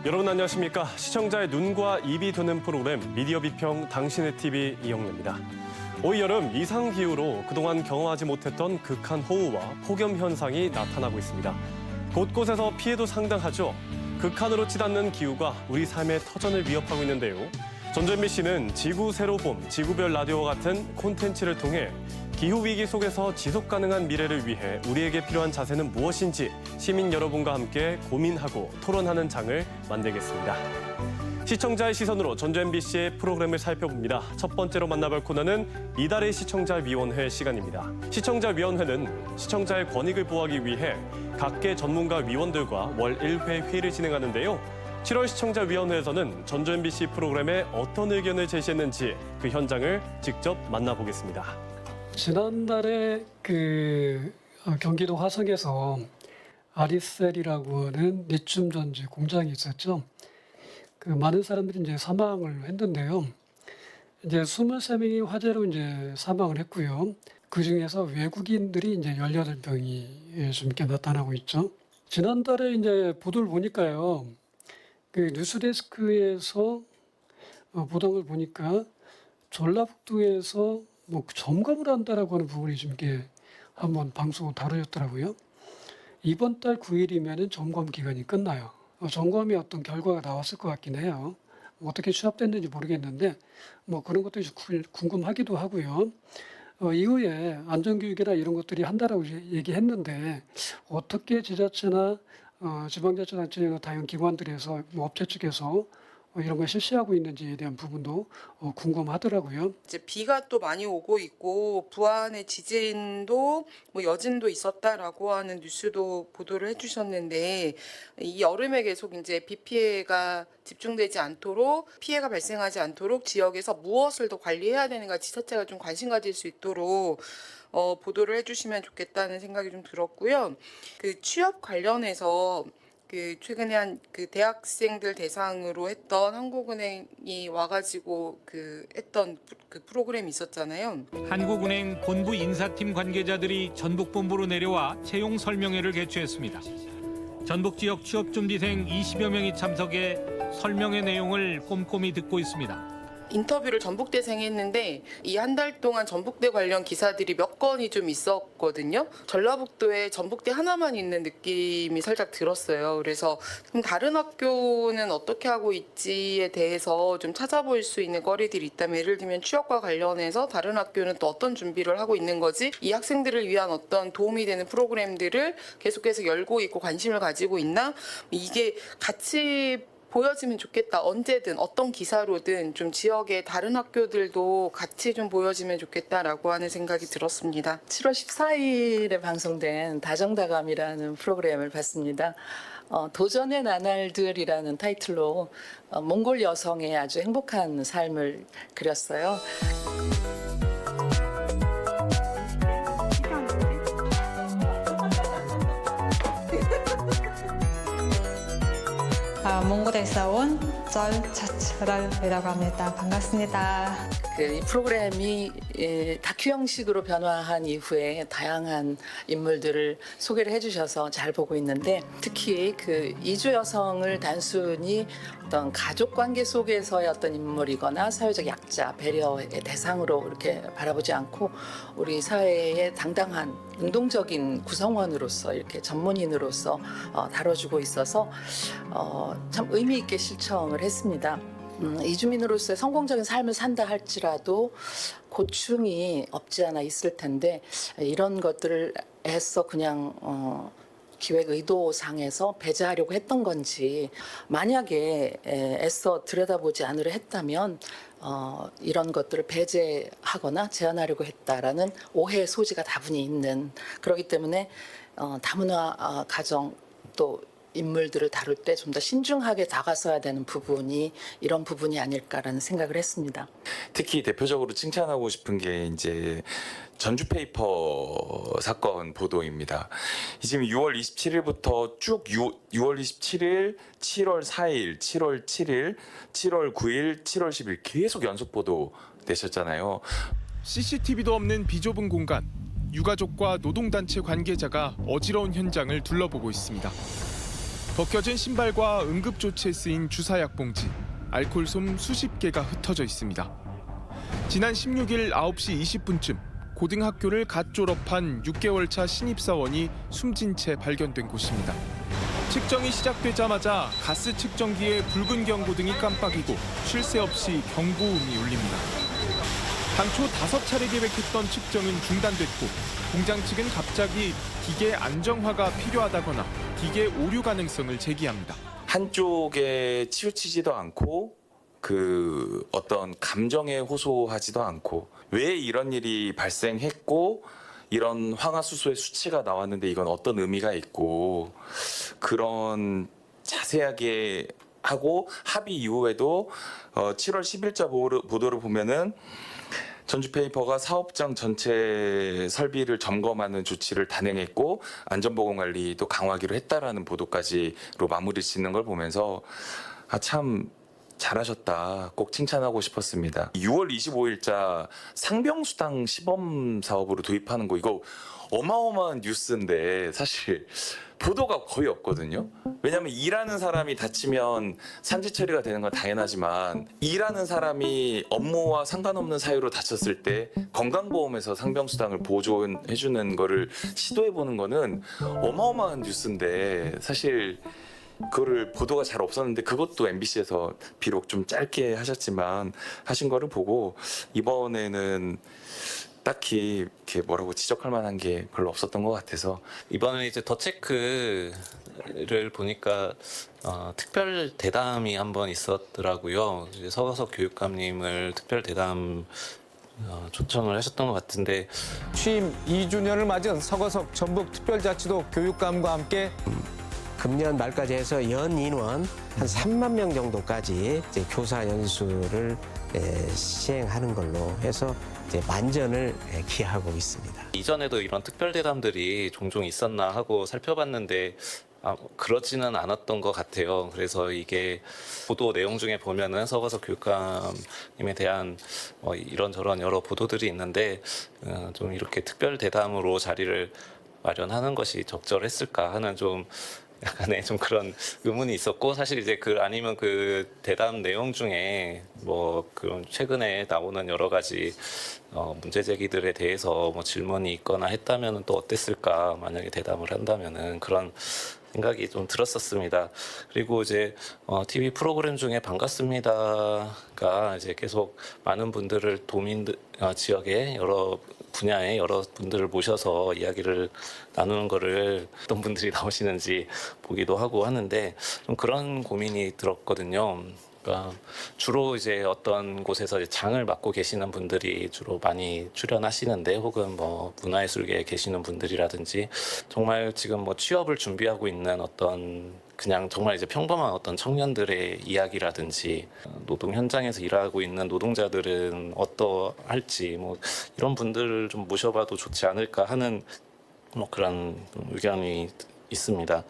여러분 안녕하십니까? 시청자의 눈과 입이 되는 프로그램 미디어 비평 당신의 TV 이영래입니다. 올 여름 이상기후로 그동안 경험하지 못했던 극한 호우와 폭염 현상이 나타나고 있습니다. 곳곳에서 피해도 상당하죠. 극한으로 치닫는 기후가 우리 삶의 터전을 위협하고 있는데요. 전주MBC는 지구 새로 봄, 지구별 라디오와 같은 콘텐츠를 통해 기후위기 속에서 지속가능한 미래를 위해 우리에게 필요한 자세는 무엇인지 시민 여러분과 함께 고민하고 토론하는 장을 만들겠습니다. 시청자의 시선으로 전주MBC의 프로그램을 살펴봅니다. 첫 번째로 만나볼 코너는 이달의 시청자위원회 시간입니다. 시청자위원회는 시청자의 권익을 보호하기 위해 각계 전문가 위원들과 월 1회 회의를 진행하는데요. 7월 시청자위원회에서는 전주MBC 프로그램에 어떤 의견을 제시했는지 그 현장을 직접 만나보겠습니다. 지난달에 경기도 화성에서 아리셀이라고 하는 리튬 전지 공장이 있었죠. 많은 사람들이 이제 사망을 했는데요. 이제 23명이 화재로 이제 사망을 했고요. 그 중에서 외국인들이 이제 18명이 좀 이렇게 나타나고 있죠. 지난달에 이제 보도를 보니까요. 뉴스데스크에서 보도한 걸 보니까 전라북도에서 점검을 한다라고 하는 부분이 좀 이렇게 한번 방송으로 다루셨더라고요. 이번 달 9일이면 점검 기간이 끝나요. 점검이 어떤 결과가 나왔을 것 같긴 해요. 어떻게 취합됐는지 모르겠는데 그런 것들이 궁금하기도 하고요. 이후에 안전교육이나 이런 것들이 한다라고 얘기했는데 어떻게 지자체나 지방자치단체나 다양한 기관들에서 업체 측에서 이런 걸 실시하고 있는지에 대한 부분도 궁금하더라고요. 이제 비가 또 많이 오고 있고 부안의 지진도 여진도 있었다라고 하는 뉴스도 보도를 해주셨는데 이 여름에 계속 이제 비 피해가 집중되지 않도록 피해가 발생하지 않도록 지역에서 무엇을 더 관리해야 되는가 지자체가 좀 관심 가질 수 있도록 보도를 해주시면 좋겠다는 생각이 좀 들었고요. 취업 관련해서 최근에 대학생들 대상으로 했던 한국은행이 와가지고 했던 프로그램이 있었잖아요. 한국은행 본부 인사팀 관계자들이 전북본부로 내려와 채용 설명회를 개최했습니다. 전북 지역 취업준비생 20여 명이 참석해 설명회 내용을 꼼꼼히 듣고 있습니다. 인터뷰를 전북대생이 했는데 이 한 달 동안 전북대 관련 기사들이 몇 건이 좀 있었거든요. 전라북도에 전북대 하나만 있는 느낌이 살짝 들었어요. 그래서 그럼 다른 학교는 어떻게 하고 있지에 대해서 좀 찾아볼 수 있는 거리들이 있다면 예를 들면 취업과 관련해서 다른 학교는 또 어떤 준비를 하고 있는 거지 이 학생들을 위한 어떤 도움이 되는 프로그램들을 계속해서 열고 있고 관심을 가지고 있나 이게 같이 보여지면 좋겠다. 언제든 어떤 기사로든 좀 지역의 다른 학교들도 같이 좀 보여지면 좋겠다라고 하는 생각이 들었습니다. 7월 14일에 방송된 다정다감이라는 프로그램을 봤습니다. 도전의 나날들이라는 타이틀로 몽골 여성의 아주 행복한 삶을 그렸어요. 몽골에서 온 절차츠럴이라고 합니다. 반갑습니다. 이 프로그램이 다큐 형식으로 변화한 이후에 다양한 인물들을 소개를 해주셔서 잘 보고 있는데 특히 이주 여성을 단순히 어떤 가족 관계 속에서의 어떤 인물이거나 사회적 약자, 배려의 대상으로 이렇게 바라보지 않고 우리 사회의 당당한 능동적인 구성원으로서 이렇게 전문인으로서 다뤄주고 있어서 참 의미 있게 시청을 했습니다. 이주민으로서의 성공적인 삶을 산다 할지라도 고충이 없지 않아 있을 텐데 이런 것들을 애써 그냥 기획 의도상에서 배제하려고 했던 건지 만약에 애써 들여다보지 않으려 했다면 이런 것들을 배제하거나 제한하려고 했다라는 오해의 소지가 다분히 있는 그렇기 때문에 다문화 가정 또 인물들을 다룰 때 좀 더 신중하게 다가서야 되는 부분이 이런 부분이 아닐까라는 생각을 했습니다. 특히 대표적으로 칭찬하고 싶은 게 이제 전주페이퍼 사건 보도입니다. 지금 6월 27일부터 쭉 6월 27일, 7월 4일, 7월 7일, 7월 9일, 7월 10일 계속 연속 보도 되셨잖아요. CCTV도 없는 비좁은 공간, 유가족과 노동단체 관계자가 어지러운 현장을 둘러보고 있습니다. 벗겨진 신발과 응급조치에 쓰인 주사약 봉지, 알코올솜 수십 개가 흩어져 있습니다. 지난 16일 9시 20분쯤 고등학교를 갓 졸업한 6개월 차 신입사원이 숨진 채 발견된 곳입니다. 측정이 시작되자마자 가스 측정기에 붉은 경고등이 깜빡이고 쉴 새 없이 경고음이 울립니다. 당초 5차례 계획했던 측정은 중단됐고 공장 측은 갑자기 기계 안정화가 필요하다거나 기계 오류 가능성을 제기합니다. 한쪽에 치우치지도 않고 그 어떤 감정에 호소하지도 않고 왜 이런 일이 발생했고 이런 황화수소의 수치가 나왔는데 이건 어떤 의미가 있고 그런 자세하게 하고 합의 이후에도 7월 10일자 보도를 보면은 전주페이퍼가 사업장 전체 설비를 점검하는 조치를 단행했고 안전보건관리도 강화하기로 했다라는 보도까지로 마무리 짓는 걸 보면서 참 잘하셨다. 꼭 칭찬하고 싶었습니다. 6월 25일자 상병수당 시범 사업으로 도입하는 거 이거 어마어마한 뉴스인데 사실 보도가 거의 없거든요. 왜냐하면 일하는 사람이 다치면 산재 처리가 되는 건 당연하지만 일하는 사람이 업무와 상관없는 사유로 다쳤을 때 건강보험에서 상병수당을 보조해주는 거를 시도해보는 거는 어마어마한 뉴스인데 사실 그거를 보도가 잘 없었는데 그것도 MBC에서 비록 좀 짧게 하셨지만 하신 거를 보고 이번에는 딱히 이렇게 뭐라고 지적할 만한 게 별로 없었던 것 같아서 이번에 이제 더 체크를 보니까 특별 대담이 한번 있었더라고요. 이제 서가석 교육감님을 특별 대담 초청을 하셨던 것 같은데 취임 2주년을 맞은 서거석 전북특별자치도 교육감과 함께 금년 말까지 해서 연 인원 한 3만 명 정도까지 이제 교사 연수를 시행하는 걸로 해서 이제 만전을 기하고 있습니다. 이전에도 이런 특별 대담들이 종종 있었나 하고 살펴봤는데 그렇지는 않았던 것 같아요. 그래서 이게 보도 내용 중에 보면은 서가석 교육감님에 대한 이런저런 여러 보도들이 있는데 좀 이렇게 특별 대담으로 자리를 마련하는 것이 적절했을까 하는 좀 약간의 좀 그런 의문이 있었고 사실 이제 아니면 그 대담 내용 중에 뭐 그런 최근에 나오는 여러 가지 문제 제기들에 대해서 뭐 질문이 있거나 했다면은 또 어땠을까 만약에 대담을 한다면은 그런 생각이 좀 들었었습니다. 그리고 이제 TV 프로그램 중에 반갑습니다가 이제 계속 많은 분들을 지역의 여러 분야의 여러 분들을 모셔서 이야기를 나누는 거를 어떤 분들이 나오시는지 보기도 하고 하는데 좀 그런 고민이 들었거든요. 그러니까 주로 이제 어떤 곳에서 이제 장을 맡고 계시는 분들이 주로 많이 출연하시는데 혹은 뭐 문화예술계에 계시는 분들이라든지 정말 지금 뭐 취업을 준비하고 있는 어떤 그냥 정말 이제 평범한 어떤 청년들의 이야기라든지 노동 현장에서 일하고 있는 노동자들은 어떠할지 뭐 이런 분들을 좀 모셔봐도 좋지 않을까 하는 뭐 그런 의견이 있습니다.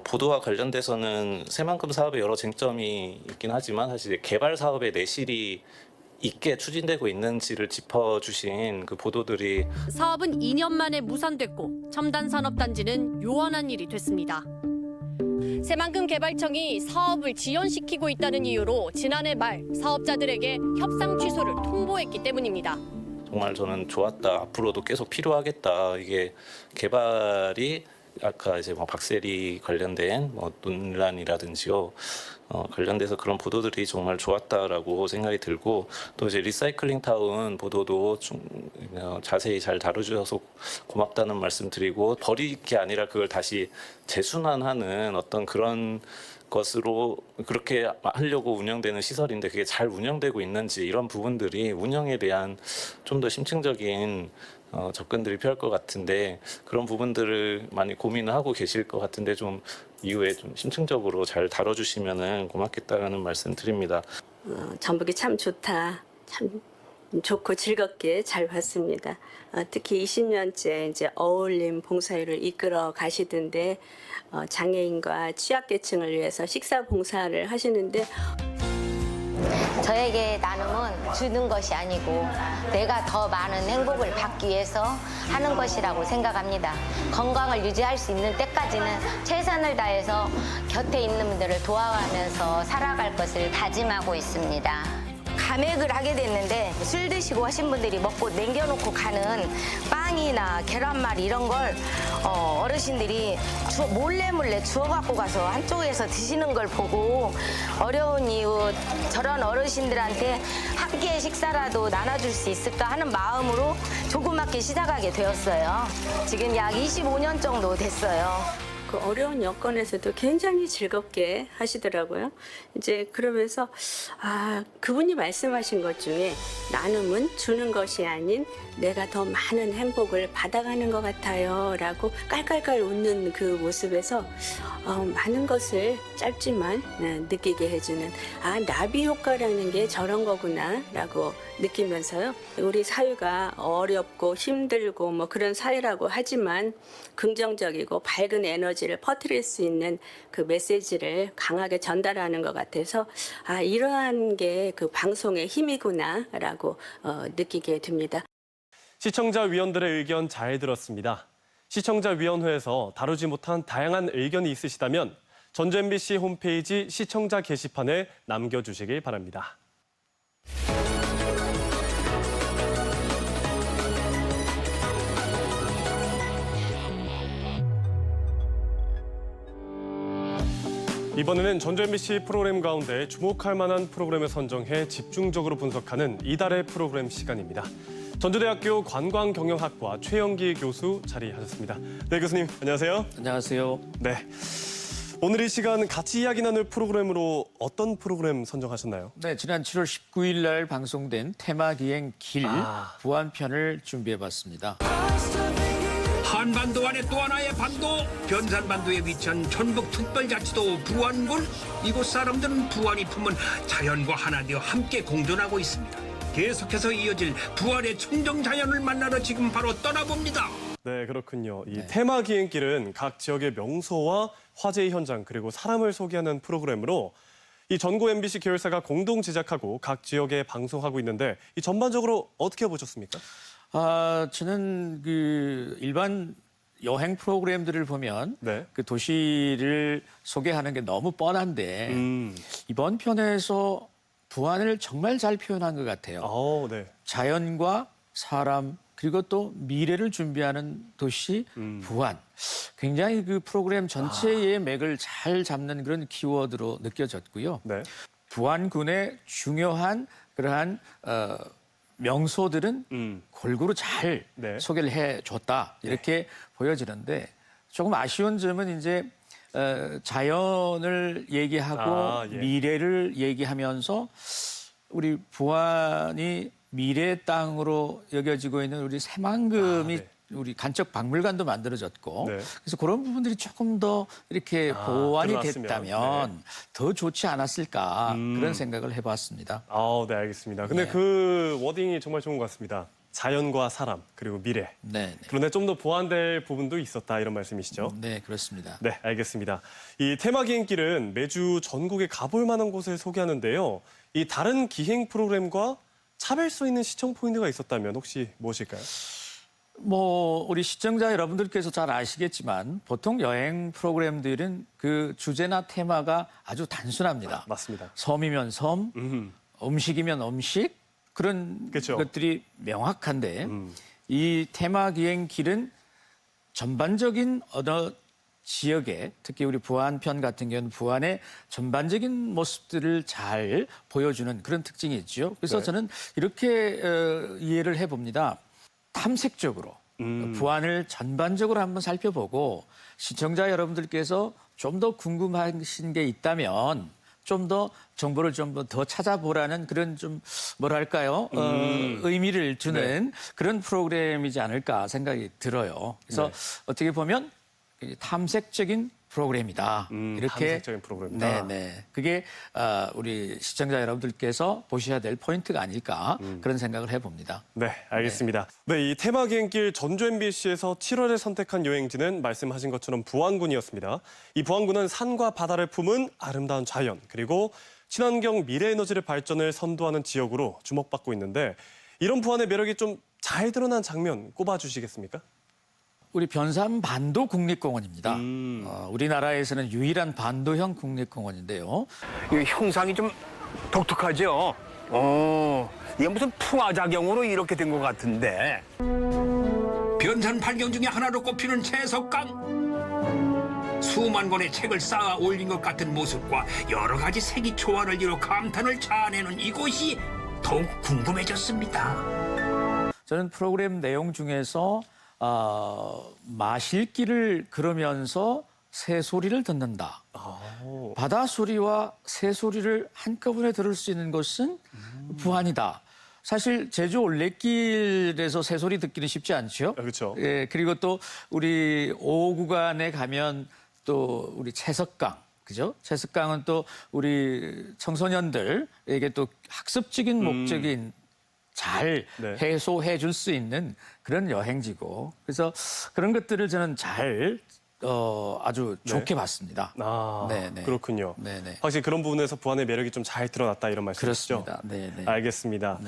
보도와 관련돼서는 새만금 사업에 여러 쟁점이 있긴 하지만 사실 개발 사업의 내실이 있게 추진되고 있는지를 짚어주신 그 보도들이 사업은 2년 만에 무산됐고 첨단산업단지는 요원한 일이 됐습니다. 새만금 개발청이 사업을 지연시키고 있다는 이유로 지난해 말 사업자들에게 협상 취소를 통보했기 때문입니다. 정말 저는 좋았다. 앞으로도 계속 필요하겠다. 이게 개발이 아까 이제 뭐 박세리 관련된 뭐 논란이라든지요. 관련돼서 그런 보도들이 정말 좋았다라고 생각이 들고 또 이제 리사이클링 타운 보도도 좀 자세히 잘 다뤄주셔서 고맙다는 말씀 드리고 버릴 게 아니라 그걸 다시 재순환하는 어떤 그런 것으로 그렇게 하려고 운영되는 시설인데 그게 잘 운영되고 있는지 이런 부분들이 운영에 대한 좀 더 심층적인 접근들이 필요할 것 같은데 그런 부분들을 많이 고민을 하고 계실 것 같은데 좀 이후에 좀 심층적으로 잘 다뤄주시면은 고맙겠다라는 말씀 드립니다. 전북이 참 좋다. 참 좋고 즐겁게 잘 봤습니다. 특히 20년째 이제 어울림 봉사일을 이끌어 가시던데 장애인과 취약계층을 위해서 식사 봉사를 하시는데 저에게 나눔은 주는 것이 아니고 내가 더 많은 행복을 받기 위해서 하는 것이라고 생각합니다. 건강을 유지할 수 있는 때까지는 최선을 다해서 곁에 있는 분들을 도와가면서 살아갈 것을 다짐하고 있습니다. 감액을 하게 됐는데 술 드시고 하신 분들이 먹고 남겨놓고 가는 빵이나 계란말 이런 걸 어르신들이 몰래 주워갖고 가서 한쪽에서 드시는 걸 보고 어려운 이웃 저런 어르신들한테 한 끼의 식사라도 나눠줄 수 있을까 하는 마음으로 조그맣게 시작하게 되었어요. 지금 약 25년 정도 됐어요. 그 어려운 여건에서도 굉장히 즐겁게 하시더라고요. 이제 그러면서 그분이 말씀하신 것 중에 나눔은 주는 것이 아닌 내가 더 많은 행복을 받아가는 것 같아요 라고 깔깔깔 웃는 그 모습에서 많은 것을 짧지만 느끼게 해주는 나비 효과라는 게 저런 거구나 라고 느끼면서요. 우리 사회가 어렵고 힘들고 뭐 그런 사회라고 하지만 긍정적이고 밝은 에너지를 퍼뜨릴 수 있는 그 메시지를 강하게 전달하는 것 같아서 이러한 게 그 방송의 힘이구나 라고 느끼게 됩니다. 시청자 위원들의 의견 잘 들었습니다. 시청자위원회에서 다루지 못한 다양한 의견이 있으시다면 전주 MBC 홈페이지 시청자 게시판에 남겨주시길 바랍니다. 이번에는 전주 MBC 프로그램 가운데 주목할 만한 프로그램을 선정해 집중적으로 분석하는 이달의 프로그램 시간입니다. 전주대학교 관광경영학과 최영기 교수 자리하셨습니다. 네, 교수님 안녕하세요. 안녕하세요. 네, 오늘 이 시간 같이 이야기 나눌 프로그램으로 어떤 프로그램 선정하셨나요? 네, 지난 7월 19일 날 방송된 테마기행 길 부안편을 준비해봤습니다. 한반도 안에 또 하나의 반도, 변산반도에 위치한 전북특별자치도 부안군. 이곳 사람들은 부안이 품은 자연과 하나 되어 함께 공존하고 있습니다. 계속해서 이어질 부안의 청정자연을 만나러 지금 바로 떠나봅니다. 네, 그렇군요. 이 테마 기행길은 각 지역의 명소와 화제의 현장 그리고 사람을 소개하는 프로그램으로 이 전국 MBC 계열사가 공동 제작하고 각 지역에 방송하고 있는데 이 전반적으로 어떻게 보셨습니까? 저는 그 일반 여행 프로그램들을 보면 그 도시를 소개하는 게 너무 뻔한데 이번 편에서 부안을 정말 잘 표현한 것 같아요. 자연과 사람 그리고 또 미래를 준비하는 도시 부안. 굉장히 그 프로그램 전체의 맥을 잘 잡는 그런 키워드로 느껴졌고요. 부안군의 중요한 그러한 명소들은 골고루 잘 소개를 해줬다 이렇게 보여지는데 조금 아쉬운 점은 이제 자연을 얘기하고 미래를 얘기하면서 우리 부안이 미래의 땅으로 여겨지고 있는 우리 새만금이 우리 간척 박물관도 만들어졌고 그래서 그런 부분들이 조금 더 이렇게 보완이 됐다면 더 좋지 않았을까 그런 생각을 해봤습니다. 네, 알겠습니다. 근데 그 워딩이 정말 좋은 것 같습니다. 자연과 사람 그리고 미래. 그런데 좀 더 보완될 부분도 있었다 이런 말씀이시죠? 네, 그렇습니다. 네, 알겠습니다. 이 테마 기행길은 매주 전국에 가볼 만한 곳을 소개하는데요. 이 다른 기행 프로그램과 차별성 있는 시청 포인트가 있었다면 혹시 무엇일까요? 우리 시청자 여러분들께서 잘 아시겠지만 보통 여행 프로그램들은 그 주제나 테마가 아주 단순합니다. 맞습니다. 섬이면 섬, 음식이면 음식 그런 것들이 명확한데 이 테마 기행 길은 전반적인 어느 지역에 특히 우리 부안편 같은 경우는 부안의 전반적인 모습들을 잘 보여주는 그런 특징이 있죠. 그래서 저는 이렇게 이해를 해봅니다. 탐색적으로 부안을 전반적으로 한번 살펴보고 시청자 여러분들께서 좀 더 궁금하신 게 있다면 좀 더 정보를 좀 더 찾아보라는 그런 좀 뭐랄까요 의미를 주는 그런 프로그램이지 않을까 생각이 들어요. 그래서 어떻게 보면 탐색적인 프로그램이다. 이렇게 탐색적인 프로그램이다. 네네. 그게 우리 시청자 여러분들께서 보셔야 될 포인트가 아닐까 그런 생각을 해봅니다. 네, 알겠습니다. 네, 이 테마기행길 전주 MBC에서 7월에 선택한 여행지는 말씀하신 것처럼 부안군이었습니다. 이 부안군은 산과 바다를 품은 아름다운 자연, 그리고 친환경 미래에너지를 발전을 선도하는 지역으로 주목받고 있는데 이런 부안의 매력이 좀 잘 드러난 장면 꼽아주시겠습니까? 우리 변산 반도 국립공원입니다. 우리나라에서는 유일한 반도형 국립공원인데요. 이 형상이 좀 독특하죠? 이게 무슨 풍화작용으로 이렇게 된 것 같은데. 변산 발견 중에 하나로 꼽히는 채석강. 수만 권의 책을 쌓아 올린 것 같은 모습과 여러 가지 색이 조화를 이루 감탄을 자아내는 이곳이 더욱 궁금해졌습니다. 저는 프로그램 내용 중에서 마실길을 걸으면서 새소리를 듣는다. 바다 소리와 새소리를 한꺼번에 들을 수 있는 곳은 부안이다. 사실 제주 올레길에서 새소리 듣기는 쉽지 않죠. 그렇죠. 예, 그리고 또 우리 5 구간에 가면 또 우리 채석강, 그죠? 채석강은 또 우리 청소년들에게 또 학습적인 목적인 잘 해소해 줄 수 있는 그런 여행지고, 그래서 그런 것들을 저는 잘 아주 좋게 봤습니다. 네네. 그렇군요. 네네. 확실히 그런 부분에서 부안의 매력이 좀 잘 드러났다 이런 말씀이시죠? 그렇습니다. 네네. 알겠습니다.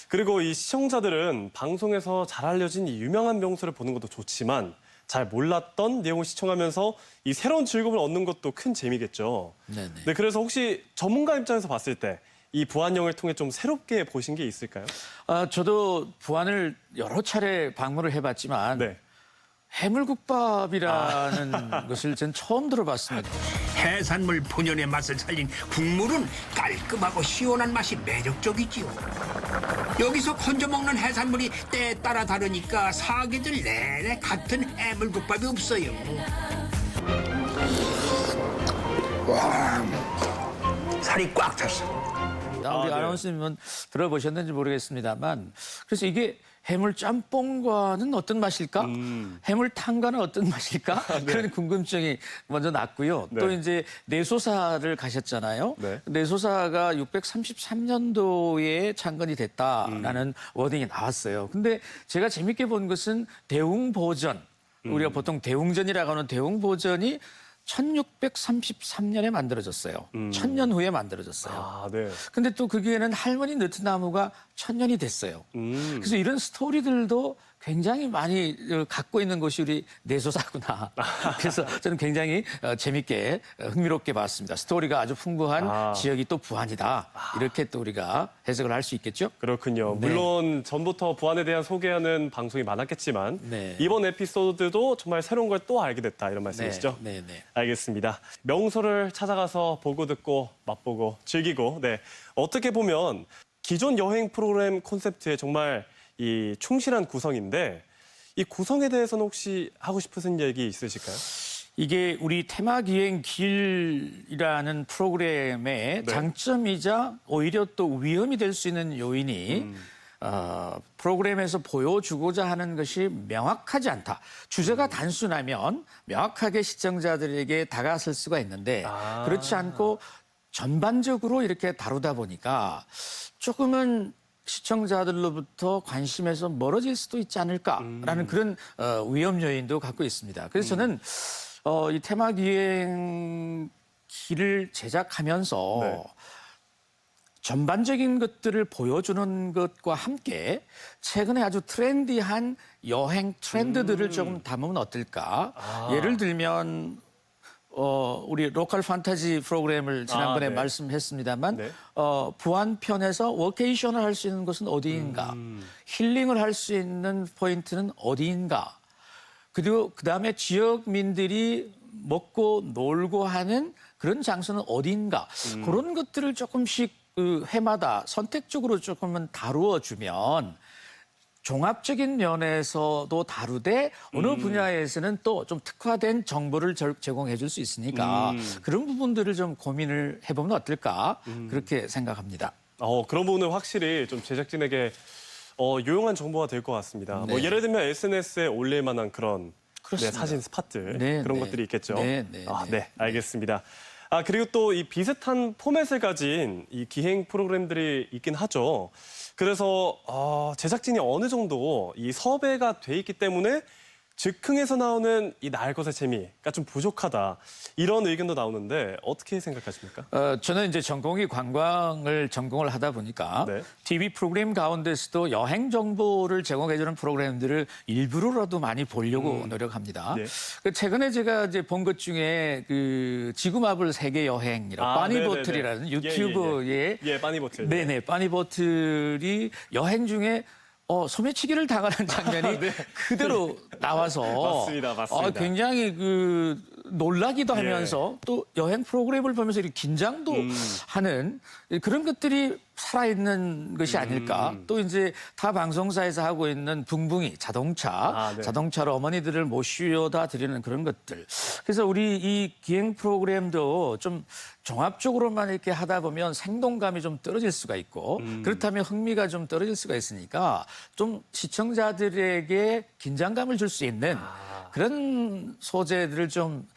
그리고 이 시청자들은 방송에서 잘 알려진 이 유명한 명소를 보는 것도 좋지만 잘 몰랐던 내용을 시청하면서 이 새로운 즐거움을 얻는 것도 큰 재미겠죠. 네네. 네, 그래서 혹시 전문가 입장에서 봤을 때 이 부안역을 통해 좀 새롭게 보신 게 있을까요? 저도 부안을 여러 차례 방문을 해봤지만 해물국밥이라는 것을 전 처음 들어봤습니다. 해산물 본연의 맛을 살린 국물은 깔끔하고 시원한 맛이 매력적이지요. 여기서 건져 먹는 해산물이 때에 따라 다르니까 사계절 내내 같은 해물국밥이 없어요. 와, 살이 꽉 찼어. 우리 아나운서님은 들어보셨는지 모르겠습니다만, 그래서 이게 해물 짬뽕과는 어떤 맛일까? 해물탕과는 어떤 맛일까? 그런 궁금증이 먼저 났고요. 또 이제 내소사를 가셨잖아요. 내소사가 633년도에 창건이 됐다라는 워딩이 나왔어요. 근데 제가 재밌게 본 것은 대웅보전, 우리가 보통 대웅전이라고 하는 대웅보전이 1633년에 만들어졌어요. 1000년 후에 만들어졌어요. 근데 또 거기에는 할머니 느티나무가 1000년이 됐어요. 그래서 이런 스토리들도 굉장히 많이 갖고 있는 곳이 우리 내소사구나. 그래서 저는 굉장히 재밌게 흥미롭게 봤습니다. 스토리가 아주 풍부한 지역이 또 부안이다. 이렇게 또 우리가 해석을 할 수 있겠죠? 그렇군요. 물론 전부터 부안에 대한 소개하는 방송이 많았겠지만 이번 에피소드도 정말 새로운 걸 또 알게 됐다 이런 말씀이시죠? 네. 알겠습니다. 명소를 찾아가서 보고 듣고 맛보고 즐기고 어떻게 보면 기존 여행 프로그램 콘셉트에 정말 이 충실한 구성인데 이 구성에 대해서는 혹시 하고 싶으신 얘기 있으실까요? 이게 우리 테마기행 길이라는 프로그램의 장점이자 오히려 또 위험이 될 수 있는 요인이 프로그램에서 보여주고자 하는 것이 명확하지 않다. 주제가 단순하면 명확하게 시청자들에게 다가설 수가 있는데 그렇지 않고 전반적으로 이렇게 다루다 보니까 조금은 시청자들로부터 관심에서 멀어질 수도 있지 않을까라는 그런 위험 요인도 갖고 있습니다. 그래서 저는 이 테마기행 길을 제작하면서 전반적인 것들을 보여주는 것과 함께 최근에 아주 트렌디한 여행 트렌드들을 조금 담으면 어떨까. 예를 들면 우리 로컬 판타지 프로그램을 지난번에 말씀했습니다만 부안편에서 워케이션을 할 수 있는 곳은 어디인가, 힐링을 할 수 있는 포인트는 어디인가, 그리고 그다음에 지역민들이 먹고 놀고 하는 그런 장소는 어디인가, 그런 것들을 조금씩 그 회마다 선택적으로 조금은 다루어주면 종합적인 면에서도 다루되 어느 분야에서는 또 좀 특화된 정보를 제공해 줄 수 있으니까 그런 부분들을 좀 고민을 해보면 어떨까 그렇게 생각합니다. 그런 부분은 확실히 좀 제작진에게 유용한 정보가 될 것 같습니다. 뭐 예를 들면 SNS에 올릴 만한 그런 그렇습니다. 사진 스팟들 네, 그런 네. 것들이 있겠죠. 네, 네, 네, 알겠습니다. 그리고 또 이 비슷한 포맷을 가진 이 기행 프로그램들이 있긴 하죠. 그래서 제작진이 어느 정도 이 섭외가 돼 있기 때문에 즉흥에서 나오는 이 날것의 재미가 좀 부족하다. 이런 의견도 나오는데 어떻게 생각하십니까? 저는 이제 전공이 관광을 전공을 하다 보니까 TV 프로그램 가운데서도 여행 정보를 제공해주는 프로그램들을 일부러라도 많이 보려고 노력합니다. 그 최근에 제가 이제 본 것 중에 그 지구마블 세계 여행이라고 빠니보틀이라는 유튜브에 빠니보틀. 네네 빠니보틀이 여행 중에 소매치기를 당하는 장면이 그대로 나와서 맞습니다. 굉장히 그 놀라기도 하면서 또 여행 프로그램을 보면서 이렇게 긴장도 하는 그런 것들이 살아있는 것이 아닐까. 또 이제 타 방송사에서 하고 있는 붕붕이 자동차로 어머니들을 모셔다 드리는 그런 것들. 그래서 우리 이 기행 프로그램도 좀 종합적으로만 이렇게 하다 보면 생동감이 좀 떨어질 수가 있고 그렇다면 흥미가 좀 떨어질 수가 있으니까 좀 시청자들에게 긴장감을 줄 수 있는 그런 소재들을 좀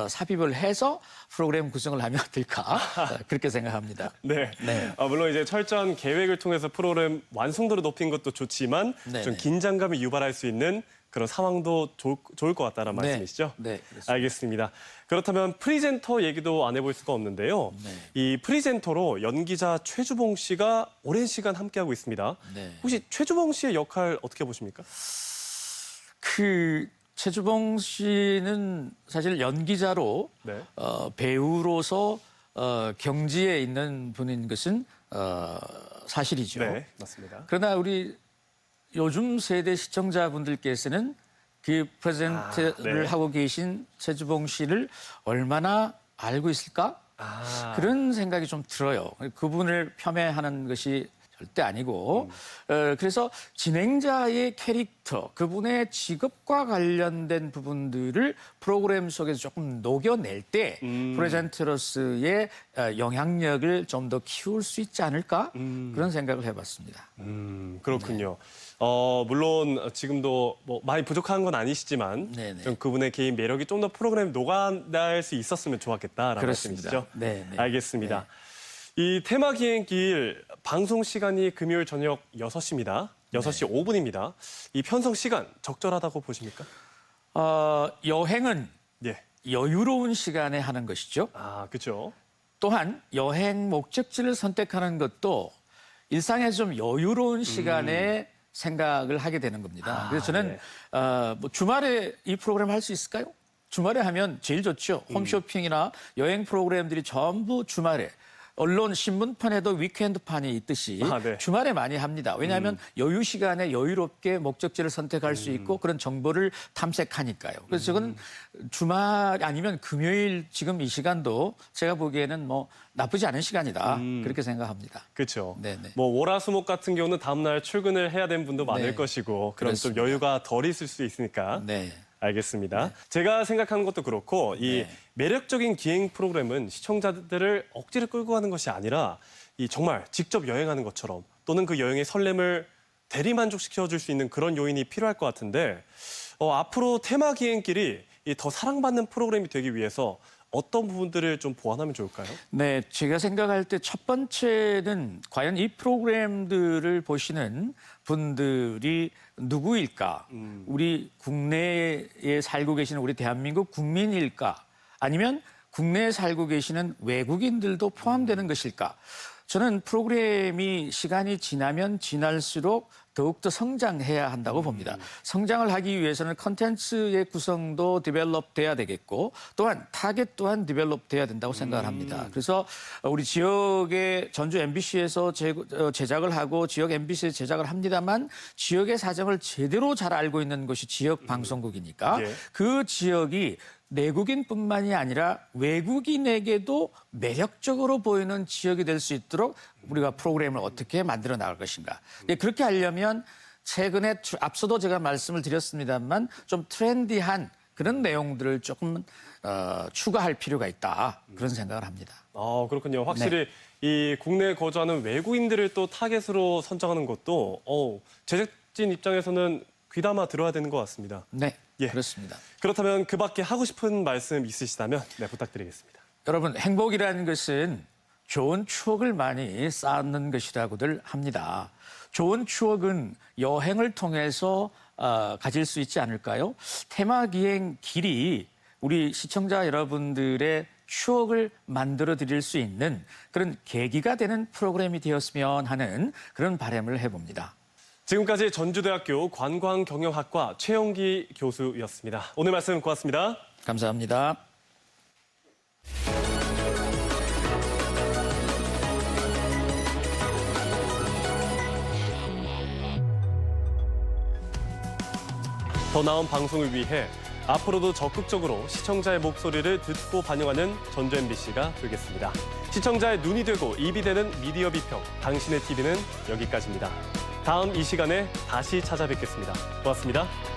삽입을 해서 프로그램 구성을 하면 어떨까 그렇게 생각합니다. 네. 물론 이제 철저한 계획을 통해서 프로그램 완성도를 높인 것도 좋지만 좀 긴장감을 유발할 수 있는 그런 상황도 좋을 것 같다는 말씀이시죠? 네, 그렇습니다. 알겠습니다. 그렇다면 프리젠터 얘기도 안 해볼 수가 없는데요. 이 프리젠터로 연기자 최주봉 씨가 오랜 시간 함께하고 있습니다. 혹시 최주봉 씨의 역할 어떻게 보십니까? 최주봉 씨는 사실 연기자로 배우로서 경지에 있는 분인 것은 사실이죠. 네, 맞습니다. 그러나 우리 요즘 세대 시청자분들께서는 그 프레젠트를 하고 계신 최주봉 씨를 얼마나 알고 있을까? 그런 생각이 좀 들어요. 그분을 폄훼하는 것이 절대 아니고 그래서 진행자의 캐릭터, 그분의 직업과 관련된 부분들을 프로그램 속에서 조금 녹여낼 때 프레젠터로서의 영향력을 좀 더 키울 수 있지 않을까? 그런 생각을 해봤습니다. 그렇군요. 물론 지금도 뭐 많이 부족한 건 아니시지만 좀 그분의 개인 매력이 좀 더 프로그램에 녹아날 수 있었으면 좋았겠다라는 말씀이시죠? 네. 알겠습니다. 이 테마 기행길 방송 시간이 금요일 저녁 6시입니다. 6시 5분입니다. 이 편성 시간 적절하다고 보십니까? 여행은 여유로운 시간에 하는 것이죠. 그렇죠. 또한 여행 목적지를 선택하는 것도 일상에서 좀 여유로운 시간에 생각을 하게 되는 겁니다. 그래서 저는 뭐 주말에 이 프로그램 할 수 있을까요? 주말에 하면 제일 좋죠. 홈쇼핑이나 여행 프로그램들이 전부 주말에. 언론 신문판에도 위켄드판이 있듯이 주말에 많이 합니다. 왜냐하면 여유 시간에 여유롭게 목적지를 선택할 수 있고 그런 정보를 탐색하니까요. 그래서 저건 주말 아니면 금요일 지금 이 시간도 제가 보기에는 뭐 나쁘지 않은 시간이다. 그렇게 생각합니다. 그렇죠. 뭐 월화수목 같은 경우는 다음 날 출근을 해야 되는 분도 많을 것이고 그런 좀 여유가 덜 있을 수 있으니까. 알겠습니다. 제가 생각하는 것도 그렇고 이 매력적인 기행 프로그램은 시청자들을 억지로 끌고 가는 것이 아니라 이 정말 직접 여행하는 것처럼 또는 그 여행의 설렘을 대리만족시켜줄 수 있는 그런 요인이 필요할 것 같은데 앞으로 테마 기행길이 더 사랑받는 프로그램이 되기 위해서 어떤 부분들을 좀 보완하면 좋을까요? 네, 제가 생각할 때 첫 번째는 과연 이 프로그램들을 보시는 분들이 누구일까? 우리 국내에 살고 계시는 우리 대한민국 국민일까? 아니면 국내에 살고 계시는 외국인들도 포함되는 것일까? 저는 프로그램이 시간이 지나면 지날수록 더욱더 성장해야 한다고 봅니다. 성장을 하기 위해서는 컨텐츠의 구성도 디벨롭 돼야 되겠고 또한 타겟 또한 디벨롭 돼야 된다고 생각을 합니다. 그래서 우리 지역의 전주 MBC에서 제작을 하고 지역 MBC에 제작을 합니다만 지역의 사정을 제대로 잘 알고 있는 것이 지역 방송국이니까 그 지역이 내국인뿐만이 아니라 외국인에게도 매력적으로 보이는 지역이 될 수 있도록 우리가 프로그램을 어떻게 만들어 나갈 것인가. 그렇게 하려면 최근에 앞서도 제가 말씀을 드렸습니다만 좀 트렌디한 그런 내용들을 조금 추가할 필요가 있다. 그런 생각을 합니다. 그렇군요. 확실히 이 국내에 거주하는 외국인들을 또 타겟으로 선정하는 것도 제작진 입장에서는 귀담아 들어야 되는 것 같습니다. 네. 예. 그렇습니다. 그렇다면 그 밖에 하고 싶은 말씀 있으시다면 부탁드리겠습니다. 여러분, 행복이라는 것은 좋은 추억을 많이 쌓는 것이라고들 합니다. 좋은 추억은 여행을 통해서 가질 수 있지 않을까요? 테마기행 길이 우리 시청자 여러분들의 추억을 만들어 드릴 수 있는 그런 계기가 되는 프로그램이 되었으면 하는 그런 바람을 해봅니다. 지금까지 전주대학교 관광경영학과 최영기 교수였습니다. 오늘 말씀 고맙습니다. 감사합니다. 더 나은 방송을 위해 앞으로도 적극적으로 시청자의 목소리를 듣고 반영하는 전주 MBC가 되겠습니다. 시청자의 눈이 되고 입이 되는 미디어 비평, 당신의 TV는 여기까지입니다. 다음 이 시간에 다시 찾아뵙겠습니다. 고맙습니다.